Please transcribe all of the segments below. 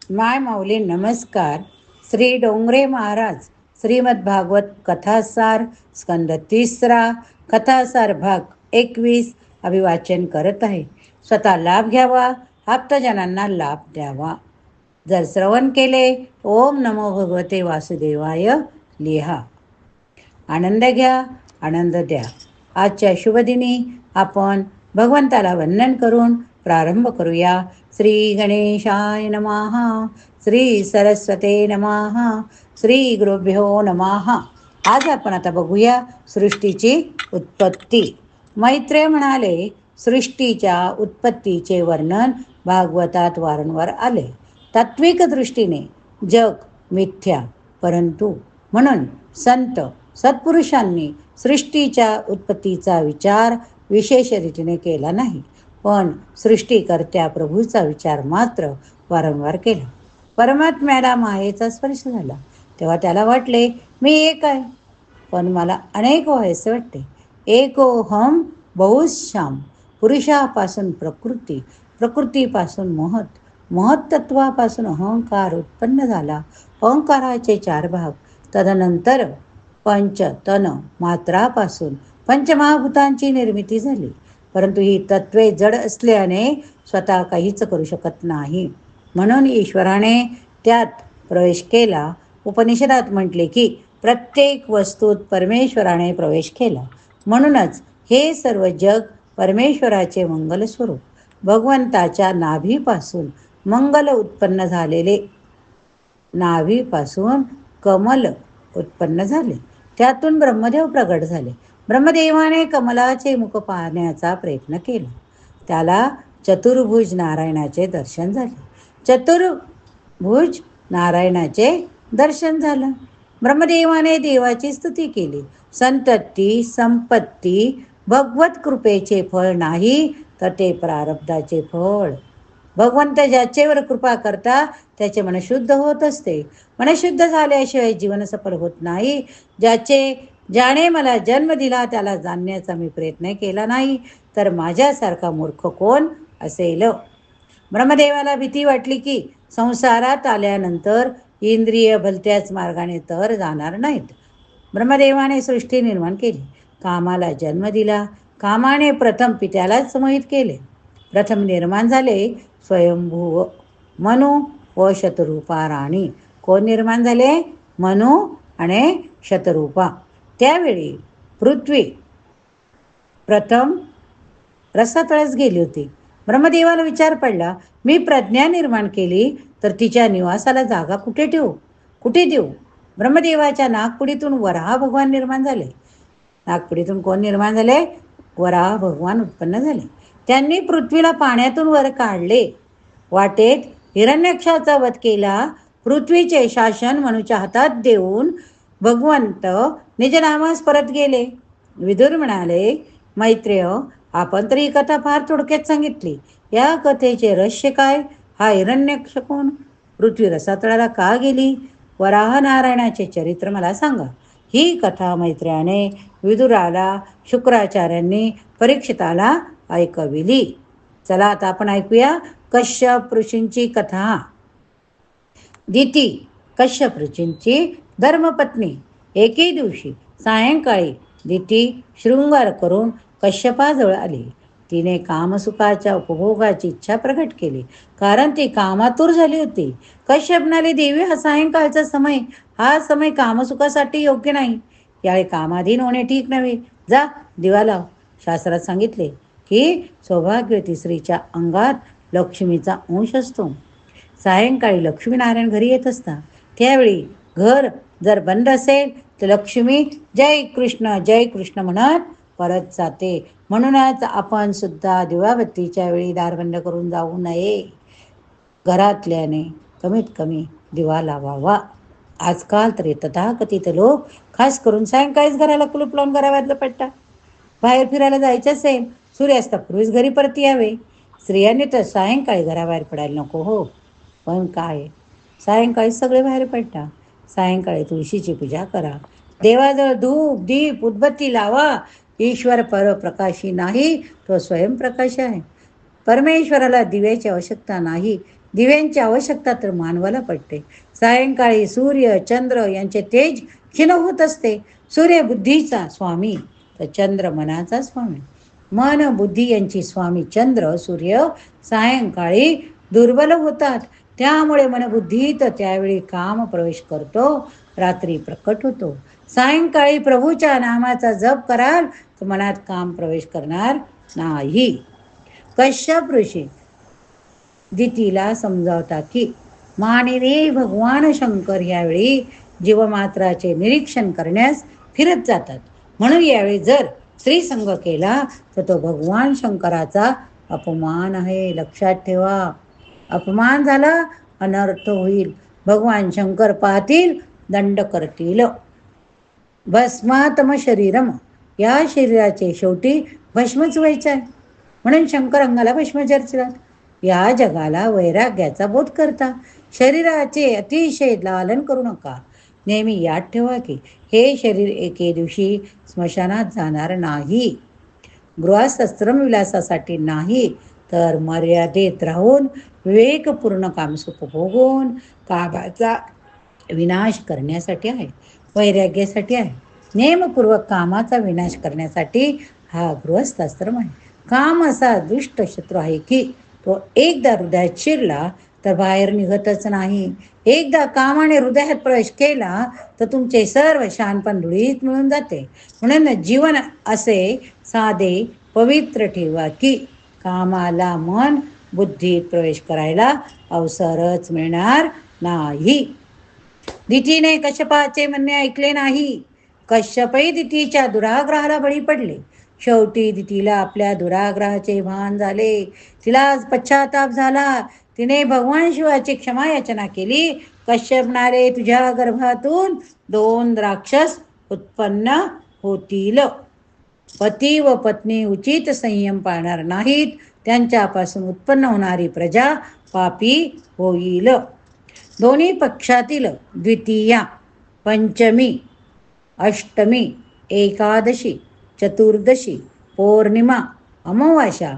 माय माऊली नमस्कार. श्री डोंगरे महाराज श्रीमद भागवत कथासार स्कंद 3 कथासार भाग 21 अभिवाचन करत आहे. स्वतः लाभ घ्यावा, आप्तजनांना लाभ द्यावा. जर श्रवण केले ओम नमो भगवते वासुदेवाय लिहा. आनंद घ्या, आनंद द्या. आजच्या शुभदिनी आपण भगवंताला वंदन करून प्रारंभ करूया. श्री गणेशाय नमः, श्री सरस्वते नमः, श्री गुरुभ्यो नमः. आज आपण आता बघूया सृष्टीची उत्पत्ती. मैत्रेय म्हणाले, सृष्टीच्या उत्पत्तीचे वर्णन भागवतात वारंवार आले. तात्विक दृष्टीने जग मिथ्या, परंतु म्हणून संत सत्पुरुषांनी सृष्टीच्या उत्पत्तीचा विचार विशेष रीतीने केला नाही, पण सृष्टीकर्त्या प्रभूचा विचार मात्र वारंवार केला. परमात्म्याला मायेचा स्पर्श झाला तेव्हा त्याला वाटले मी एक आहे, पण मला अनेक व्हायचे वाटते. एकोहम बहुश्याम. पुरुषापासून प्रकृती, प्रकृतीपासून महत, महत्त्वापासून अहंकार उत्पन्न झाला. अहंकाराचे 4 भाग, तदनंतर पंच तन मात्रापासून पंचमहाभूतांची निर्मिती झाली. परंतु ही तत्वे जड असल्याने स्वतः काहीच करू शकत नाही, म्हणून ईश्वराने त्यात प्रवेश केला. उपनिषदात म्हटले की प्रत्येक वस्तूत परमेश्वराने प्रवेश केला. म्हणूनच हे सर्व जग परमेश्वराचे मंगल स्वरूप. भगवंताच्या नाभीपासून मंगल उत्पन्न झालेले, नाभीपासून कमल उत्पन्न झाले, त्यातून ब्रह्मदेव प्रगट झाले. ब्रह्मदेवाने कमलाचे मुख पाहण्याचा प्रयत्न केला, त्याला चतुर्भुज नारायणाचे दर्शन झाले. चतुर्भुज नारायणाचे दर्शन झालं. ब्रह्मदेवाने देवाची स्तुती केली. संतती संपत्ती भगवत कृपेचे फळ नाही, तर ते प्रारब्धाचे फळ. भगवंत ज्याचेवर कृपा करता त्याचे मन शुद्ध होत असते. मन शुद्ध झाल्याशिवाय जीवन सफल होत नाही. ज्याने मला जन्म दिला त्याला जाणण्याचा मी प्रयत्न केला नाही, तर माझ्यासारखा मूर्ख कोण असेल. ब्रह्मदेवाला भीती वाटली की संसारात आल्यानंतर इंद्रिय भलत्याच मार्गाने तर जाणार नाहीत. ब्रह्मदेवाने सृष्टी निर्माण केली, कामाला जन्म दिला. कामाने प्रथम पित्यालाच मोहित केले. प्रथम निर्माण झाले स्वयंभू मनु व शतरूपा राणी. कोण निर्माण झाले? मनु आणि शतरूपा. त्यावेळी पृथ्वी प्रथम रसातळच गेली होती. ब्रह्मदेवाला विचार पडला, मी प्रज्ञा निर्माण केली तर तिच्या निवासाला जागा कुठे ठेवू, कुठे देऊ? ब्रह्मदेवाच्या नागपुडीतून वराह भगवान निर्माण झाले. नागपुडीतून कोण निर्माण झाले? वराह भगवान उत्पन्न झाले. त्यांनी पृथ्वीला पाण्यातून वर काढले. वाटेत हिरण्यक्षाचा वध केला. पृथ्वीचे शासन मनुच्या हातात देऊन भगवंत निजनामास परत गेले. विदुर म्हणाले, मैत्रेय, आपण तर ही कथा फार थोडक्यात सांगितली. या कथेचे रहस्य काय? हा हिरण्यक्ष कोण? पृथ्वी रसातळाला का गेली? वराह नारायणाचे चरित्र मला सांगा. ही कथा मैत्र्याने विदुराला, शुक्राचार्यांनी परीक्षिताला ऐकविली. चला आता आपण ऐकूया कश्यप ऋषींची कथा. दिती कश्यप ऋषींची धर्मपत्नी. एके दिवशी सायंकाळी दिती शृंगार करून कश्यपाजवळ आली. तिने कामसुखाच्या उपभोगाची इच्छा प्रकट केली, कारण ती कामातूर झाली होती. कश्यप म्हणाले, देवी, हा सायंकाळचा समय, हा समय कामसुखासाठी योग्य नाही. यावेळी कामाधीन होणे ठीक नव्हे. जा, दिवा लाव. शास्त्रात सांगितले की सौभाग्यवती स्त्रीच्या अंगात लक्ष्मीचा अंश असतो. सायंकाळी लक्ष्मीनारायण घरी येत असतात. त्यावेळी घर जर बंद असेल तर लक्ष्मी जय कृष्ण म्हणत परत जाते. म्हणूनच आपण सुद्धा दिवाबत्तीच्या वेळी दार बंद करून जाऊ नये. घरातल्याने कमीत कमी दिवा लावावा. आजकाल तरी तथाकथित लोक खास करून सायंकाळीच घराला कुलूप लावून घराबाहेर पडतात. बाहेर फिरायला जायचं असेल, सूर्यास्तापूर्वीच घरी परत यावे. स्त्रियांनी तर सायंकाळी घराबाहेर पडायला नको हो. पण काय, सायंकाळी सगळे बाहेर पडतात. सायंकाळी तुळशीची पूजा करा, देवाजवळ धूप दीप उदबत्ती लावा. ईश्वर परप्रकाशी नाही, तो स्वयंप्रकाश आहे. परमेश्वराला दिव्याची आवश्यकता नाही, दिव्यांची आवश्यकता तर मानवाला पडते. सायंकाळी सूर्य चंद्र यांचे तेज क्षीण होत असते. सूर्य बुद्धीचा स्वामी तर चंद्र मनाचा स्वामी. मन बुद्धी यांची स्वामी चंद्र सूर्य सायंकाळी दुर्बल होतात. त्यामुळे मनबुद्धीत त्यावेळी काम प्रवेश करतो, रात्री प्रकट होतो. सायंकाळी प्रभूच्या नामाचा जप कराल तर मनात काम प्रवेश करणार नाही. कश्यप ऋषी दितीला समजावता की मानिनी भगवान शंकर यावेळी जीवमात्राचे निरीक्षण करण्यास फिरत जातात. म्हणून यावेळी जर स्त्रीसंग केला तर तो भगवान शंकराचा अपमान आहे, लक्षात ठेवा. अपमान झाला अनर्थ होईल. भगवान शंकर पाहतील, दंड करतील. भस्मातम शरीरम, या शरीराचे शेवटी भस्मच व्हायचे आहे. म्हणून शंकर अंगाला भस्म चर्चितात. या जगाला वैराग्याचा बोध करता. शरीराचे अतिशय लालन करू नका. नेहमी याद ठेवा की हे शरीर एके दिवशी स्मशानात जाणार नाही. गृहस्थाश्रमविलासासाठी नाही, तर मर्यादेत राहून विवेकपूर्ण कामसुख भोगून कामाचा विनाश करण्यासाठी आहे, वैराग्यासाठी आहे. नेमपूर्वक कामाचा विनाश करण्यासाठी हा गृहस्थाश्रम आहे. काम असा दुष्ट शत्रू आहे की तो एकदा हृदयात शिरला तर बाहेर निघतच नाही. एकदा कामाने हृदयात प्रवेश केला तर तुमचे सर्व शहाणपण धुळीत मिळून जाते. म्हणून जीवन असे साधे पवित्र ठेवा की कामाला मन बुद्धीत प्रवेश करायला अवसरच मिळणार नाही. दितीने कश्यपाचे म्हणणे ऐकले नाही. कश्यपही दितीच्या दुराग्रहाला बळी पडले. शेवटी दितीला आपल्या दुराग्रहाचे भान झाले. तिला पश्चाताप झाला. तिने भगवान शिवाची क्षमा याचना केली. कश्यप म्हणाले, तुझ्या गर्भातून 2 राक्षस उत्पन्न होतील. पती व पत्नी उचित संयम पाळणार नाहीत, त्यांच्यापासून उत्पन्न होणारी प्रजा पापी होईल. दोन्ही पक्षातील द्वितीया, पंचमी, अष्टमी, एकादशी, चतुर्दशी, पौर्णिमा, अमावास्या,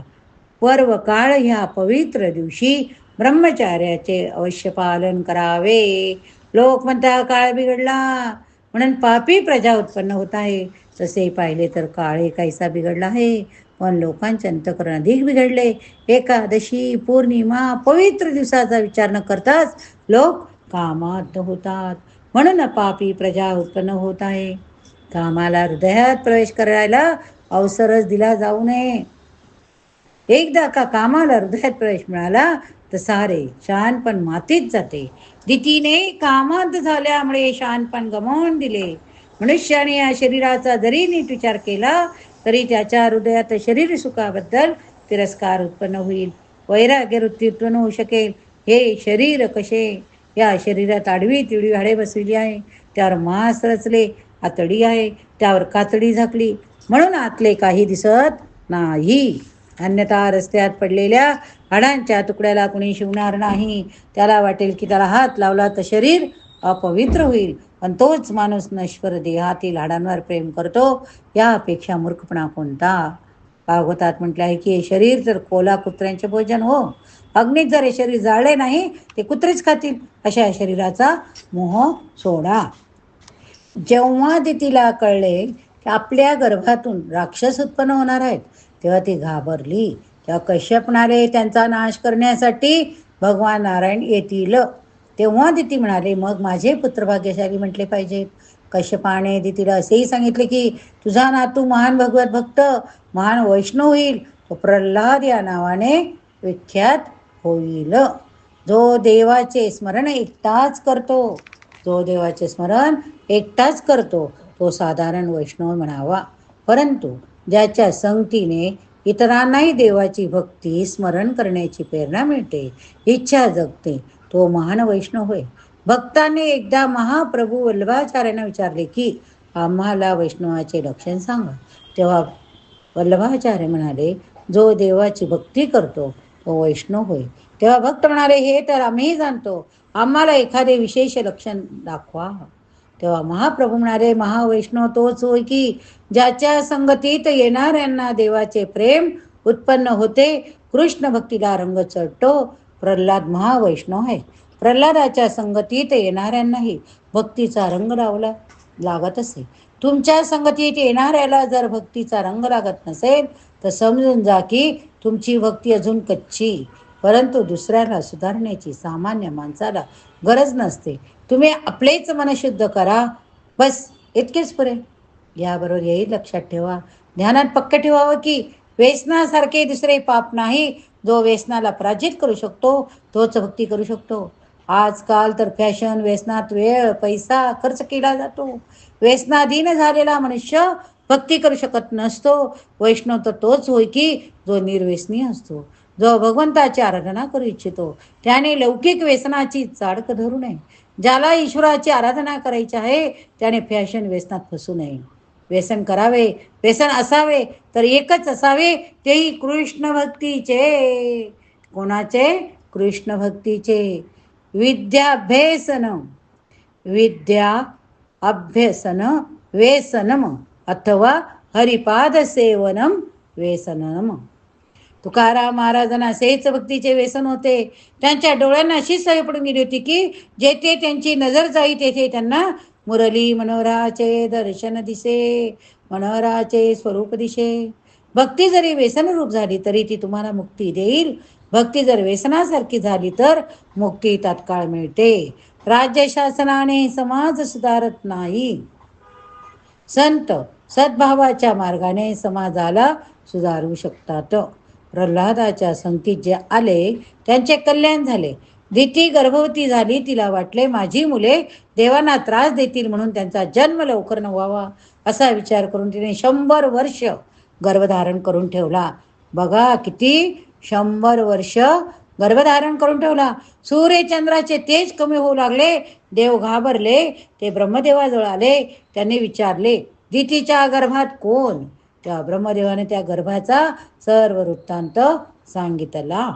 पर्व काळ ह्या पवित्र दिवशी ब्रह्मचार्याचे अवश्य पालन करावे. लोक म्हणतात काळ बिघडला म्हणून पापी प्रजा उत्पन्न होत आहे. तसे पाहिले तर काळे काहीसा बिघडला आहे, पण लोकांचे अंतःकरण अधिक बिघडले. एकादशी, पौर्णिमा, पवित्र दिवसाचा विचार न करताच लोक कामात होतात, म्हणून पापी प्रजा उत्पन्न होत आहे. कामाला हृदयात प्रवेश करायला अवसरच दिला जाऊ नये. एकदा का कामाला हृदयात प्रवेश मिळाला तर सारे शहाणपण मातीत जाते. दितीने कामात झाल्यामुळे शहाणपण गमावून दिले. मनुष्याने या शरीराचा जरी नीट विचार केला तरी त्याच्या हृदयात शरीर सुखाबद्दल तिरस्कार उत्पन्न होईल, वैराग्य वृत्ती उत्पन्न होऊ शकेल. हे शरीर कसे? या शरीरात आडवी तिडवी हाडे बसविली आहे, त्यावर मांस रचले, आतडी आहे, त्यावर कातडी झाकली, म्हणून आतले काही दिसत नाही. अन्यथा रस्त्यात पडलेल्या हाडांच्या तुकड्याला कुणी शिवणार नाही. त्याला वाटेल की त्याला हात लावला तर शरीर अपवित्र होईल, पण तोच माणूस नश्वर देहातील हाडांवर प्रेम करतो. यापेक्षा मूर्खपणा कोणता? भागवतात म्हटले आहे की हे शरीर तर कोला कुत्र्यांचे भोजन हो. अग्नीत जर हे शरीर जाळले नाही ते कुत्रेच खातील. अशा शरीराचा मोह सोडा. जेव्हा दितीला कळले की आपल्या गर्भातून राक्षस उत्पन्न होणार आहेत तेव्हा ती घाबरली. तेव्हा कश्यप म्हणाले, त्यांचा नाश करण्यासाठी भगवान नारायण येतील. तेव्हा दिती म्हणाले, मग माझे पुत्र भाग्यशाली म्हटले पाहिजेत. कश्यपाने दितीला असेही सांगितले की तुझा नातू महान भगवत भक्त, महान वैष्णव होईल, तो प्रल्हाद या नावाने विख्यात होईल. जो देवाचे स्मरण एकटाच करतो, जो देवाचे स्मरण एकटाच करतो तो साधारण वैष्णव म्हणावा. परंतु ज्याच्या संगतीने इतरांनाही देवाची भक्ती स्मरण करण्याची प्रेरणा मिळते, इच्छा जगते, तो महान वैष्णव होय. भक्तांनी एकदा महाप्रभू वल्लभाचार्यांना विचारले की आम्हाला वैष्णवाचे लक्षण सांगा. तेव्हा वल्लभाचार्य म्हणाले, जो देवाची भक्ती करतो तो वैष्णव होय. तेव्हा भक्त म्हणाले, हे तर आम्हीही जाणतो, आम्हाला एखादे विशेष लक्षण दाखवा. तेव्हा महाप्रभू म्हणाले, महावैष्णव तोच होय की ज्याच्या संगतीत येणाऱ्यांना देवाचे प्रेम उत्पन्न होते, कृष्ण भक्तीला रंग चढतो. प्रल्हाद महावैष्णव आहे. प्रल्हादाच्या संगतीत येणाऱ्यांनाही भक्तीचा रंग लागत असे. तुमच्या संगतीत येणाऱ्याला जर भक्तीचा रंग लागत नसेल तर समजून जा की तुमची भक्ती अजून कच्ची. परंतु दुसऱ्याला सुधारण्याची सामान्य माणसाला गरज नसते. तुम्ही आपलेच मन शुद्ध करा, बस इतकेच पुरे. याबरोबर येईल लक्षात ठेवा, ध्यानात पक्क ठेवावं की व्यसनासारखे दुसरे पाप नाही. जो व्यसनाला पराजित करू शकतो तोच भक्ती करू शकतो. आजकाल तर फॅशन व्यसनात वेळ पैसा खर्च केला जातो. व्यसनाधीन झालेला मनुष्य भक्ती करू शकत नसतो. वैष्णव तर तोच होय की जो निर्व्यसनी असतो. जो भगवंताची आराधना करू इच्छितो त्याने लौकिक व्यसनाची चाडक धरू नये. ज्याला ईश्वराची आराधना करायची आहे त्याने फॅशन व्यसनात फसू नये. व्यसन करावे, व्यसन असावे तर एकच असावे, तेही कृष्ण भक्तीचे. कोणाचे? कृष्ण भक्तीचे. विद्याभ्यासन विद्या अभ्यसन व्यसनम अथवा हरिपाद सेवनम व्यसनम. तुकाराम महाराजांना असेच भक्तीचे व्यसन होते. त्यांच्या डोळ्यांना अशी सवय पडून गेली होती की जेथे त्यांची नजर जाई तेथे त्यांना मुरली मनोहराचे दर्शन दिसे, मनोहराचे स्वरूप दिसे. भक्ती जरी व्यसन रूप झाली तरी ती तुम्हाला मुक्ती देईल. भक्ती जर व्यसनासारखी झाली तर मुक्ती तात्काळ मिळते. राज्य शासनाने समाज सुधारत नाही. संत सद्भावाच्या मार्गाने समाजाला सुधारू शकतात. प्रल्हादाच्या संगतीत जे आले त्यांचे कल्याण झाले. दिती गर्भवती झाली. तिला वाटले माझी मुले देवांना त्रास देतील म्हणून त्यांचा जन्म लवकर न व्हावा असा विचार करून तिने 100 वर्ष गर्भधारण करून ठेवला. बघा किती, 100 वर्ष गर्भधारण करून ठेवला. सूर्यचंद्राचे तेज कमी होऊ लागले. देव घाबरले. ते ब्रह्मदेवाजवळ आले. त्यांनी विचारले दितीच्या गर्भात कोण? त्या ब्रह्मदेवाने त्या गर्भाचा सर्व वृत्तांत सांगितला.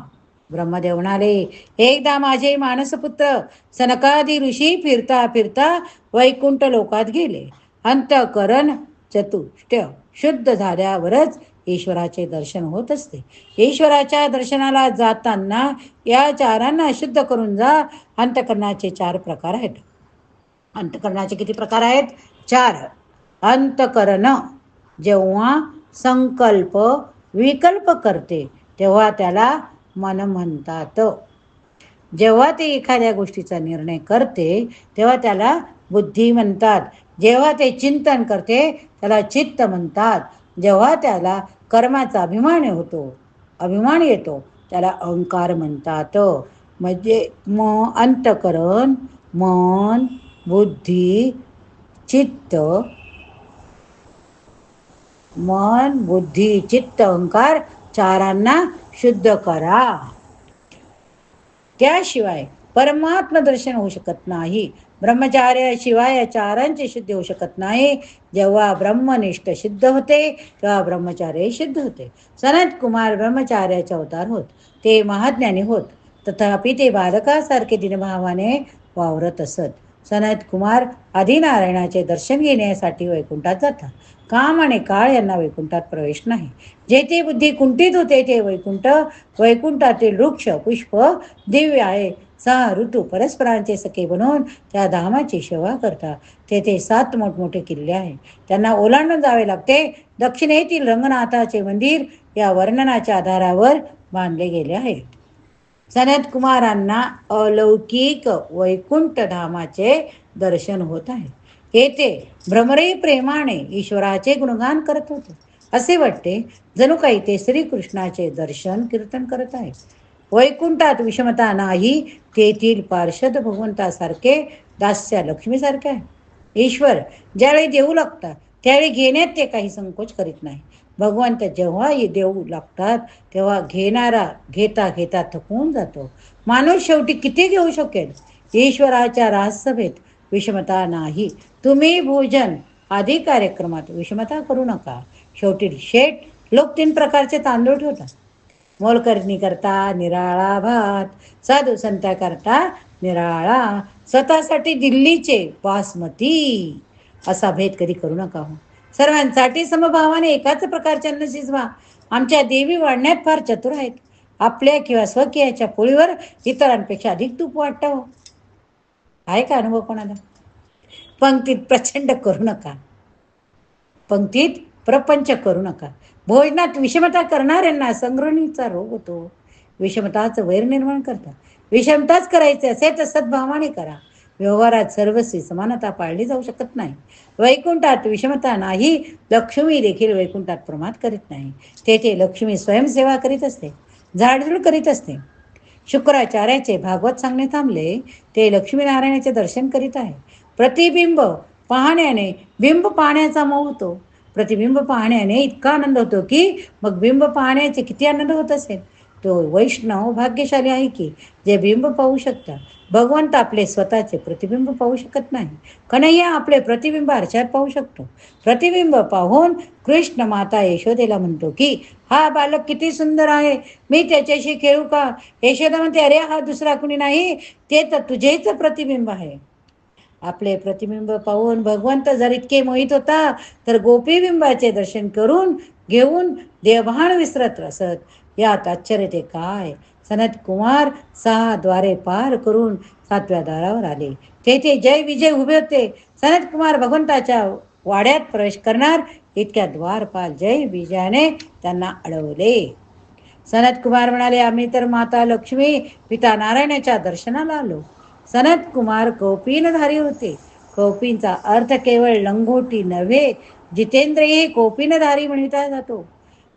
ब्रह्मदेव म्हणाले एकदा माझे मानसपुत्र सनकादी ऋषी फिरता फिरता वैकुंठ लोकात गेले. अंतःकरण चतुष्टय शुद्ध झाल्यावरच ईश्वराचे दर्शन होत असते. ईश्वराच्या दर्शनाला जाताना या चारांना शुद्ध करून जा. अंतःकरणाचे 4 प्रकार आहेत. अंतःकरणाचे किती प्रकार आहेत? 4. अंतःकरण जेव्हा संकल्प विकल्प करते तेव्हा त्याला मन म्हणतात. जेव्हा ते एखाद्या गोष्टीचा निर्णय करते तेव्हा त्याला बुद्धी म्हणतात. जेव्हा ते चिंतन करते त्याला चित्त म्हणतात. जेव्हा त्याला कर्माचा अभिमान येतो त्याला अहंकार म्हणतात. म्हणजे अंतःकरण, मन, बुद्धी, चित्त, अहंकार 4 शुद्ध करा. त्याशिवाय परमात्म दर्शन होऊ शकत नाही. ब्रह्मचार्याशिवाय या 4ची शुद्धी होऊ शकत नाही. जेव्हा ब्रह्मनिष्ठ सिद्ध होते तेव्हा ब्रह्मचार्य सिद्ध होते. सनत कुमार ब्रह्मचार्याचे अवतार होत. ते महाज्ञानी होत. तथापि ते बालकासारखे दिनभावाने वावरत असत. सनत कुमार आदिनारायणाचे दर्शन घेण्यासाठी वैकुंठात जातात. काम आणि काळ यांना वैकुंठात प्रवेश नाही. जेथे बुद्धी कुंठित होते ते वैकुंठातील वृक्ष पुष्प दिव्य आहे. 6 ऋतू परस्परांचे सखे बनवून त्या धामाची सेवा करतात. तेथे 7 मोठमोठे किल्ले आहेत. त्यांना ओलांडून जावे लागते. दक्षिणेतील रंगनाथाचे मंदिर या वर्णनाच्या आधारावर बांधले गेले आहे. सनत कुमारांना अलौकिक वैकुंठ धामाचे दर्शन होत आहे. येथे भ्रमरी प्रेमाने ईश्वराचे गुणगान करत होते. असे वाटते जणू काही ते श्रीकृष्णाचे दर्शन कीर्तन करत आहे. वैकुंठात विषमता नाही. तेथील पार्षद भगवंतासारखे, दास्य लक्ष्मीसारखे आहे. ईश्वर ज्यावेळी देऊ लागतात त्यावेळी घेण्यात ते काही संकोच करीत नाही. भगवंत जेव्हा देऊ लागतात तेव्हा घेणारा घेता घेता थकून जातो. माणूस शेवटी किती घेऊ शकेल? ईश्वराच्या राजसभेत विषमता नाही. तुम्ही भोजन आदी कार्यक्रमात विषमता करू नका. शेवटी शेठ लोक 3 प्रकारचे तांदूळ ठेवतात. मोलकरणी करता निराळा भात, साधू संता करता निराळा, स्वतःसाठी दिल्लीचे बासमती असा भेद कधी करू नका. सर्वांसाठी समभावाने एकाच प्रकारचे अन्न शिजवा. आमच्या देवी वाढण्यात फार चतुर आहेत. आपल्या किंवा स्वकीयाच्या पोळीवर इतरांपेक्षा अधिक तूप वाटावं. आहे का अनुभव कोणाला? पंक्तीत प्रचंड करू नका, पंक्तीत प्रपंच करू नका. भोजनात विषमता करणाऱ्यांना संगृहिणीचा रोग होतो. विषमताच वैर निर्माण करतात. विषमताच करायचे असेल तर सद्भावाने करा. व्यवहारात सर्वस्वी समानता पाळली जाऊ शकत नाही. वैकुंठात विषमता नाही. लक्ष्मी देखील वैकुंठात प्रमाद करीत नाही. तेथे लक्ष्मी स्वयंसेवा करीत असते, झाडझूड करीत असते. शुक्राचार्याचे भागवत सांगणे थांबले. ते लक्ष्मीनारायणाचे दर्शन करीत आहे. प्रतिबिंब पाहण्याने बिंब पाहण्याचा मोह होतो. प्रतिबिंब पाहण्याने इतका आनंद होतो की मग बिंब पाहण्याचे किती आनंद होत असेल. तो वैष्णव भाग्यशाली आहे की जे बिंब पाहू शकतात. भगवंत आपले स्वतःचे प्रतिबिंब पाहू शकत नाही. कन्हैया आपले प्रतिबिंब आरशात पाहू शकतो. प्रतिबिंब पाहून कृष्ण माता यशोदेला म्हणतो की हा बालक किती सुंदर आहे, मी त्याच्याशी खेळू का? यशोदा म्हणते, अरे हा दुसरा कुणी नाही, ते तर तुझेच प्रतिबिंब आहे. आपले प्रतिबिंब पाहून भगवंत जर इतके मोहित होता तर गोपीबिंबाचे दर्शन करून घेऊन देवभान विसरत असत. यात आश्चर्य ते काय. सनत कुमार 6 द्वारे पार करून 7व्या दारावर आले. तेथे जय विजय उभे होते. सनत कुमार भगवंताच्या वाड्यात प्रवेश करणार इतक्या द्वारपाल जय विजयाने त्यांना अडवले. सनत कुमार म्हणाले, आम्ही तर माता लक्ष्मी पिता नारायणाच्या दर्शनाला आलो. सनत कुमार कौपीनधारी होते. कौपीनचा अर्थ केवळ लंगोटी नव्हे, जितेंद्रिय कौपीनधारी म्हणता जातो.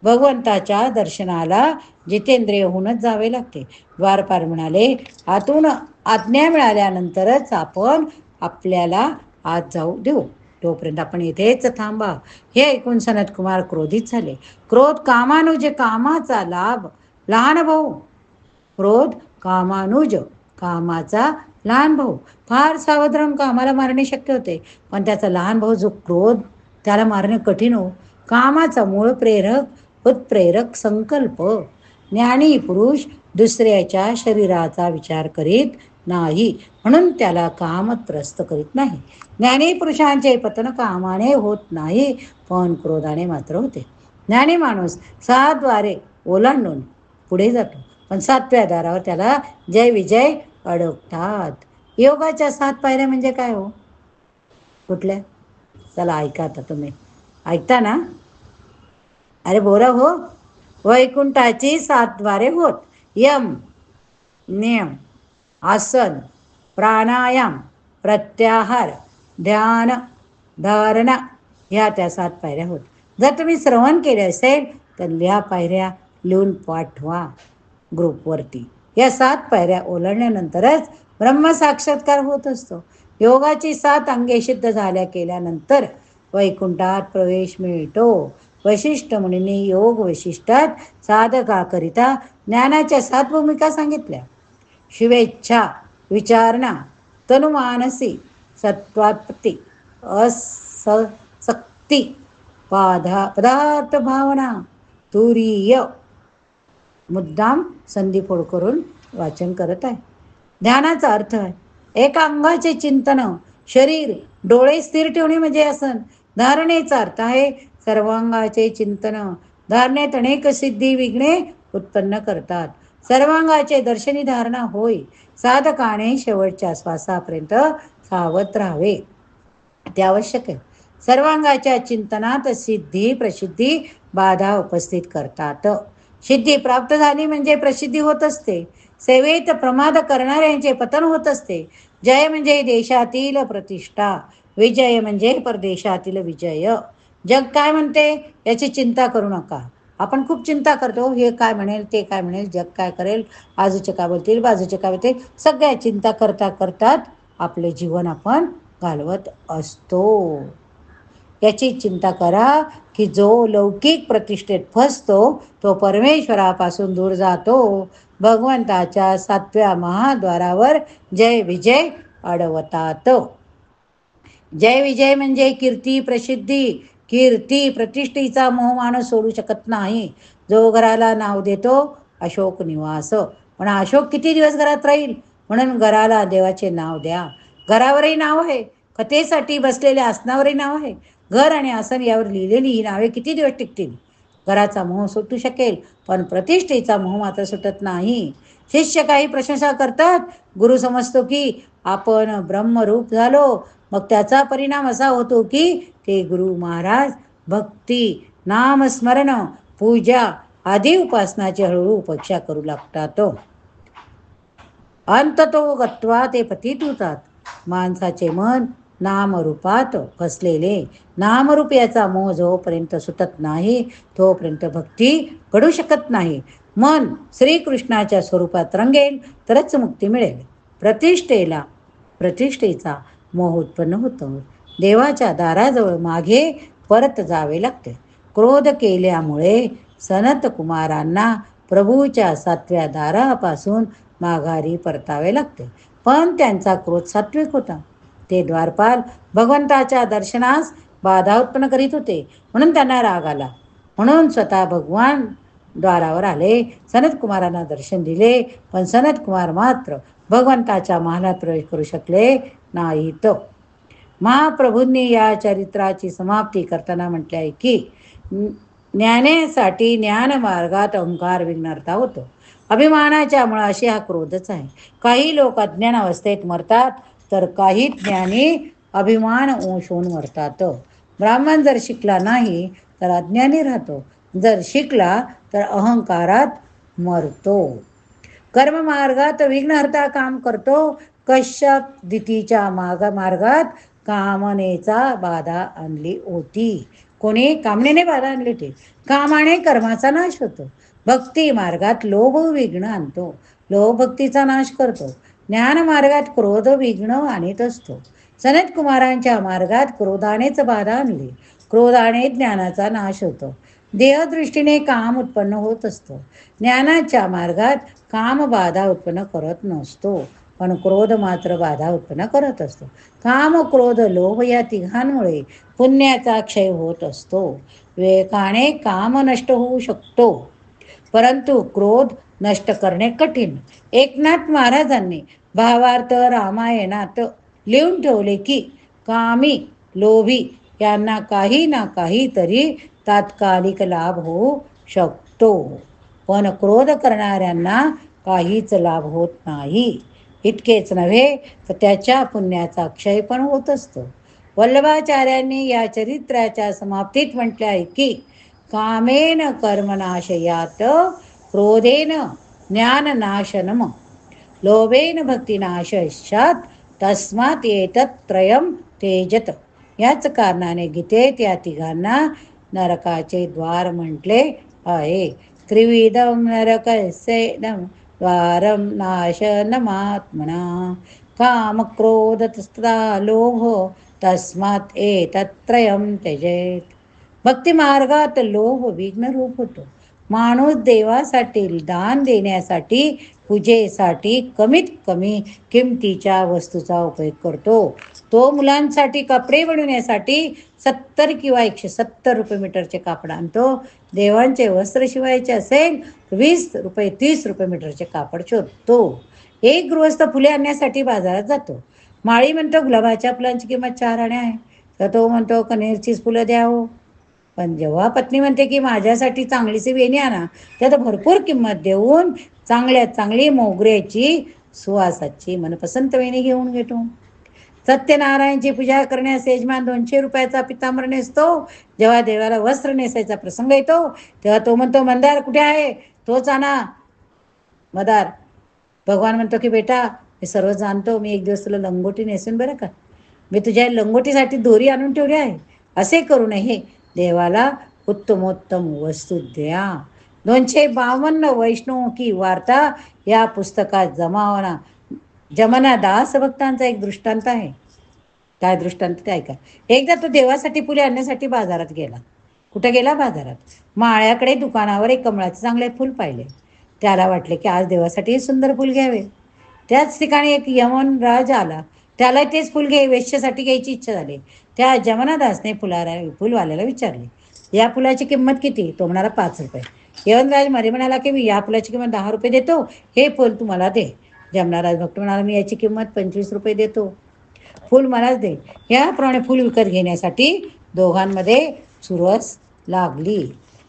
भगवंताच्या दर्शनाला जितेंद्रिय होऊनच जावे लागते. द्वारपाल म्हणाले, आतून आज्ञा मिळाल्यानंतरच आपण आपल्याला आत जाऊ देऊ. तोपर्यंत आपण इथेच थांबा. हे ऐकून सनत कुमार क्रोधित झाले. क्रोध कामानुज कामाचा लाभ लहान भाऊ. क्रोध कामानुज कामाचा लहान भाऊ. फार सावध राहून कामाला मारणे शक्य होते, पण त्याचा लहान भाऊ जो क्रोध, त्याला मारणे कठीण हो. कामाचा मूळ प्रेरक उत्प्रेरक संकल्प. ज्ञानी पुरुष दुसऱ्याच्या शरीराचा विचार करीत नाही, म्हणून त्याला काम त्रस्त करीत नाही. ज्ञानी पुरुषांचे पतन कामाने होत नाही, पण क्रोधाने मात्र होते. ज्ञानी माणूस 6 द्वारे ओलांडून पुढे जातो, पण 7व्या दारावर त्याला जय विजय अडकतात. योगाच्या 7 पायऱ्या म्हणजे काय हो? कुठल्या? चला ऐका आता तुम्ही. ऐकता ना? अरे बोला हो. वैकुंठाची 7 द्वारे होत. यम, नियम, आसन, प्राणायाम, प्रत्याहार, ध्यान, धारणा, ह्या त्या 7 पायऱ्या होत. जर तुम्ही श्रवण केले असेल तर ह्या पायऱ्या लिहून पाठवा ग्रुपवरती. या 7 पायऱ्या ओलांडल्यानंतरच ब्रह्मसाक्षात्कार होत असतो. योगाची 7 अंगे सिद्ध झाल्या केल्यानंतर वैकुंठात प्रवेश मिळतो. वशिष्ठ मुनींनी योग वैशिष्ट्यात साधकाकरिता ज्ञानाच्या 7 भूमिका सांगितल्या. शुभेच्छा, विचारणा, तनुमानसी, सत्वात्पत्ती, असक्ती, पदार्थ भावना, तुरीय. मुद्दाम संधिफोड करून वाचन करत आहे. ध्यानाचा अर्थ आहे एका अंगाचे चिंतन, शरीर डोळे स्थिर ठेवणे म्हणजे आसन. धारणेचा अर्थ आहे सर्वांगाचे चिंतन. धारणेत अनेक सिद्धी विघ्ने उत्पन्न करतात. सर्वांगाचे दर्शनी धारणा होय. साधकाने शेवटच्या श्वासापर्यंत सावध राहावे, ते आवश्यक आहे. सर्वांगाच्या चिंतनात सिद्धी प्रसिद्धी बाधा उपस्थित करतात. सिद्धी प्राप्त झाली म्हणजे प्रसिद्धी होत असते. सेवेत प्रमाद करणाऱ्यांचे पतन होत असते. जय म्हणजे देशातील प्रतिष्ठा, विजय म्हणजे परदेशातील विजय. जग काय म्हणते याची चिंता करू नका. आपण खूप चिंता करतो, हे काय म्हणेल, ते काय म्हणेल, जग काय करेल, आजूचे काय बोलतील, बाजूचे काय बोलतील, सगळ्या चिंता करतात आपले जीवन आपण घालवत असतो. याची चिंता करा की जो लौकिक प्रतिष्ठेत फसतो तो परमेश्वरापासून दूर जातो. भगवंताच्या 7व्या महाद्वारावर जय विजय अडवतात. जय विजय म्हणजे कीर्ती प्रसिद्धी. कीर्ती प्रतिष्ठेचा मोह माणूस सोडू शकत नाही. जो घराला नाव देतो अशोक निवास, पण अशोक किती दिवस घरात राहील, म्हणून घराला देवाचे नाव द्या. घरावरही नाव आहे, कथेसाठी बसलेल्या आसनावरही नाव आहे. घर आणि आसन यावर लिहिलेली ही नावे किती दिवस टिकतील. घराचा मोह सुटू शकेल पण प्रतिष्ठेचा मोह मात्र सुटत नाही. शिष्य काही प्रशंसा करतात, गुरु समजतो की आपण ब्रह्मरूप झालो. मग त्याचा परिणाम असा होतो की ते गुरु महाराज भक्ती, नामस्मरण, पूजा आदी उपासनाची हळूहळू उपेक्षा करू लागतात. अंततो गत्वा ते पतित होतात. माणसाचे मन नामरूपात फसलेले. नामरूप याचा मोह जोपर्यंत सुटत नाही तोपर्यंत भक्ती घडू शकत नाही. मन श्रीकृष्णाच्या स्वरूपात रंगेल तरच मुक्ती मिळेल. प्रतिष्ठेचा मोह उत्पन्न होतो. देवाच्या दाराजवळ मागे परत जावे लागते. क्रोध केल्यामुळे सनत कुमारांना प्रभूच्या 7व्या दारापासून माघारी परतावे लागते. पण त्यांचा क्रोध सात्विक होता. ते द्वारपाल भगवंताच्या दर्शनास बाधा उत्पन्न करीत होते, म्हणून त्यांना राग आला. म्हणून स्वतः भगवान द्वारावर आले, सनत कुमारांना दर्शन दिले. पण सनत कुमार मात्र भगवंताच्या महालात प्रवेश करू शकले नाहीत. महाप्रभूंनी या चरित्राची समाप्ती करताना म्हटले आहे की ज्ञानेसाठी ज्ञान मार्गात अहंकार विघ्नहर्ता होतो. अभिमानाच्या मुळाशी हा क्रोधच आहे. काही लोक अज्ञान अवस्थेत मरतात, तर काही ज्ञानी अभिमान ओशवून मरतात. ब्राह्मण जर शिकला नाही तर अज्ञानी राहतो, जर शिकला तर अहंकारात मरतो. कर्ममार्गात विघ्नहर्ता काम करतो. कश्यप दितीच्या मार्गात कामनेचा बाधा आणली होती. कोणी कामनेने बाधा आणली होती. कामाने कर्माचा नाश होतो. भक्ती मार्गात लोभ विघ्न आणतो. लोभ भक्तीचा नाश करतो. ज्ञान मार्गात क्रोध विघ्न आणत असतो. सनत कुमारांच्या मार्गात क्रोधानेच बाधा आणली. क्रोधाने ज्ञानाचा नाश होतो. देहदृष्टीने काम उत्पन्न होत असतो. ज्ञानाच्या मार्गात काम बाधा उत्पन्न करत नसतो, पण क्रोध मात्र बाधा उत्पन्न करत असतो. काम, क्रोध, लोभ या तिघांमुळे पुण्याचा क्षय होत असतो. विवेकाने काम नष्ट होऊ शकतो, परंतु क्रोध नष्ट करणे कठीण. एकनाथ महाराजांनी भावार्थ रामायणात लिहून ठेवले की कामी, लोभी यांना काही ना काहीतरी तात्कालिक लाभ होऊ शकतो, पण क्रोध करणाऱ्यांना काहीच लाभ होत नाही. इतकेच नव्हे तर त्याच्या पुण्याचा क्षय पण होत असतो. वल्लभाचार्यांनी या चरित्राच्या समाप्तीत म्हटले आहे की कामेन कर्मनाशयात, क्रोधेन ज्ञाननाशनम, लोभेन भक्तिनाशात, तस्मात् एतत् त्रयं त्यजेत. याच कारणाने गीतेत या तिघांना नरकाचे द्वार म्हटले आहे. त्रिविधम नरकस्येदं द्वारं नाशनमात्मना, काम, क्रोध तथा लोभ, तस्मात् एतत् त्रयं त्यजेत. भक्ती मार्गात लोभ विघ्नरूप होतो. माणूस देवासाठी, दान देण्यासाठी, पूजेसाठी कमीत कमी किमतीच्या वस्तूचा उपयोग करतो. तो मुलांसाठी कपडे बनवण्यासाठी 70 किंवा 170 रुपये मीटरचे कापड आणतो. देवांचे वस्त्र शिवायचे असेल 20 रुपये 30 रुपये मीटरचे कापड शोधतो. एक गृहस्थ फुले आणण्यासाठी बाजारात जातो. माळी म्हणतो गुलाबाच्या फुलांची किंमत 4 आणे आहे, तर तो म्हणतो कनेरचीच फुलं द्या हो. पण जेव्हा पत्नी म्हणते की माझ्यासाठी चांगलीशी वेणी आणा, त्यात भरपूर किंमत देऊन चांगल्यात चांगली मोगऱ्याची सुवासाची मनपसंत वेणी घेऊन घेतो. सत्यनारायणची पूजा करण्यास यजमान 200 रुपयाचा पितांबर नेसतो. जेव्हा देवाला वस्त्र नेसायचा प्रसंग येतो तेव्हा तो म्हणतो मंदार कुठे आहे, तोच आणा. मदार भगवान म्हणतो की बेटा मी सर्व जाणतो, मी एक दिवस तुला लंगोटी नेसून बरं का, मी तुझ्या लंगोटीसाठी दोरी आणून ठेवली आहे. असे करू नये, देवाला उत्तमोत्तम वस्तू द्या. 252 वैष्णव की वार्ता या पुस्तकात जमना दास भक्तांचा एक दृष्टांत आहे. काय दृष्टांत ते ऐका. एकदा तो देवासाठी फुले आणण्यासाठी बाजारात गेला. कुठे गेला? बाजारात. माळ्याकडे दुकानावर एक कमळाचे चांगले फूल पाहिले. त्याला वाटले की आज देवासाठी सुंदर फूल घ्यावे. त्याच ठिकाणी एक यमन राज आला. त्याला तेच फूल वेश्येसाठी घ्यायची इच्छा झाली. त्या जमनादासने फुलवाल्याला विचारले, या फुलाची किंमत किती? तो म्हणाला 5 रुपये. यवनराज मध्ये म्हणाला की मी या फुलाची किंमत 10 रुपये देतो, हे फूल तुम्हाला दे. जमनाराज भक्त म्हणाला मी याची किंमत 25 रुपये देतो, फूल मलाच दे. याप्रमाणे फूल विकत घेण्यासाठी दोघांमध्ये चुरस लागली.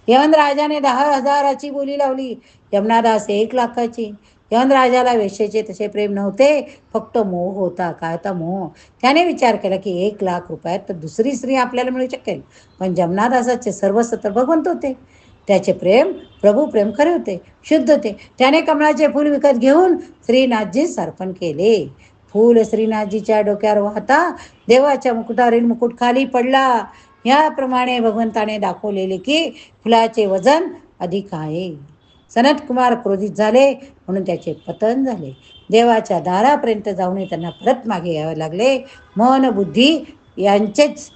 यमनराजाने 10,000ची बोली लावली, यमनादास 1,00,000ची. यमनराजाला वेश्येचे तसे प्रेम नव्हते, फक्त मोह होता. काय होता? मोह. त्याने विचार केला की 1,00,000 रुपयात तर दुसरी स्त्री आपल्याला मिळू शकेल. पण यमनादासाचे सर्वस्व तर भगवंत होते. त्याचे प्रेम, प्रभू प्रेम खरे होते, शुद्ध होते. त्याने कमळाचे फूल विकत घेऊन श्रीनाथजीस अर्पण केले. फूल श्रीनाथजीच्या डोक्यावर वाहता देवाच्या मुकुटावरील मुकुट खाली पडला. याप्रमाणे भगवंताने दाखवलेले की फुलाचे वजन अधिक आहे. सनतकुमार क्रोधित झाले म्हणून त्याचे पतन झाले. देवाच्या दारापर्यंत जाऊनही त्यांना परत मागे यावे लागले. मन बुद्धी यांचेच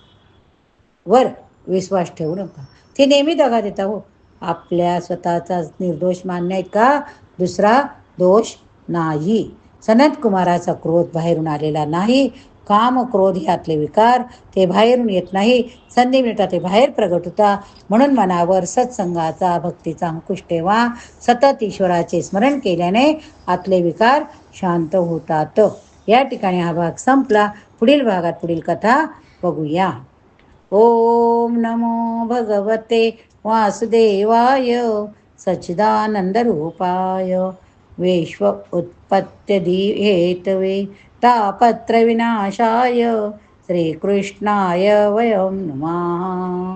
वर विश्वास ठेवू नका. ते नेहमी दगा देता हो. आपल्या स्वतःचा निर्दोष मान्य का दुसरा दोष नाही. सनत कुमाराचा क्रोध बाहेरून आलेला नाही. काम क्रोध यातले विकार ते बाहेरून येत नाही, संधी मिळता ते बाहेर प्रगट होता. म्हणून मनावर सत्संगाचा भक्तीचा अंकुश ठेवा. सतत ईश्वराचे स्मरण केल्याने आतले विकार शांत होतात. या ठिकाणी हा भाग संपला. पुढील भागात पुढील कथा बघूया. ओम नमो भगवते वासुदेवाय सच्चिदानंद रूपाय विश्व उत्पत्ति हेतवे तापत्र विनाशाय श्रीकृष्णाय वयं नमः.